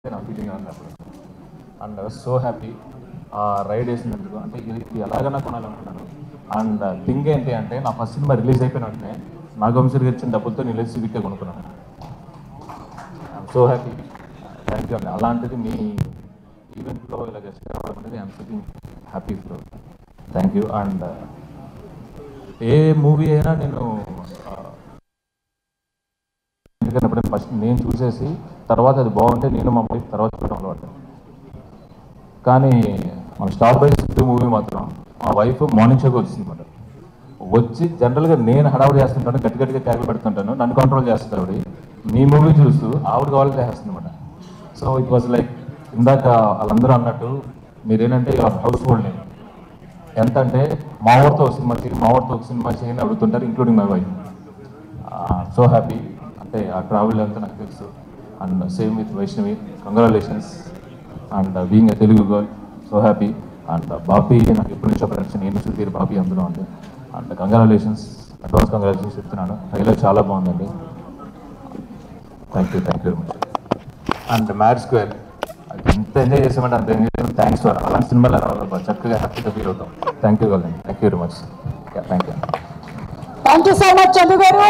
నా ఫీలింగ్ అన్నప్పుడు. And so happy ride వేసినందుకు. అంటే ఇది ఎలాగైనా కొనాలనుకున్నాను. అండ్ థింగ్ ఏంటి అంటే నా ఫస్ట్ సినిమా రిలీజ్ అయిపోయిన వెంటనే నాగవంశీ గారు ఇచ్చిన డబ్బులతో నేను సివిక్గా కొనుక్కున్నాను. I'm so happy. Thank you అండి. అలాంటిది మీ ఈవెంట్లో ఇలా గెస్ట్ కావడం అనేది I'm feeling happy bro. Thank you. And A movie అయినా నేను ఎందుకంటే ఫస్ట్ నేను చూసేసి తర్వాత అది బాగుంటే నేను మా వైఫ్ తర్వాత చూడడం అలవాటు. కానీ మన స్టార్ బై సిటీ మూవీ మాత్రం మా వైఫ్ మార్నింగ్ షోకి వచ్చింది అనమాట. వచ్చి జనరల్గా నేను హడావుడి చేస్తుంటాను, గట్టి గట్టిగా క్యాకులు పెడుతుంటాను, నన్ను కంట్రోల్ చేస్తుంది ఆవిడ. మీ మూవీ చూస్తూ ఆవిడ కావాలి చేస్తుంది అనమాట. సో ఇట్ వాజ్ లైక్ ఇందాక వాళ్ళందరూ అన్నట్టు మీరేంటంటే హౌస్ హోల్డ్ నేను ఎంత అంటే మా ఊరితో ఒక సినిమా చేయని అడుగుతుంటారు, including my wife. So happy. అంటే ఆ ట్రావెల్ అంతా నాకు తెలుసు. And same with Vaishnavi, congratulations. And being a Telugu girl, so happy. And Bapi నాకు ఎప్పటి నుంచో ప్రొడక్షన్, నేను సుధీర్ బాపీ అందులో ఉంది. అండ్ కంగ్రాచులేషన్స్, అడ్వాన్స్ కంగ్రాచులేషన్స్ చెప్తున్నాను. ట్రైలర్ చాలా బాగుందండి. Thank you very much. And mad square ఎంత ఎంజాయ్ చేసామంటే అంత ఎంజాయ్ చేసాం. థ్యాంక్స్ ఫర్ అలాంటి సినిమాలో రావాలి, చక్కగా హ్యాపీగా ఫీల్ అవుతాం. Thank you very much. Thank you. Thank you so much Chandu గారు.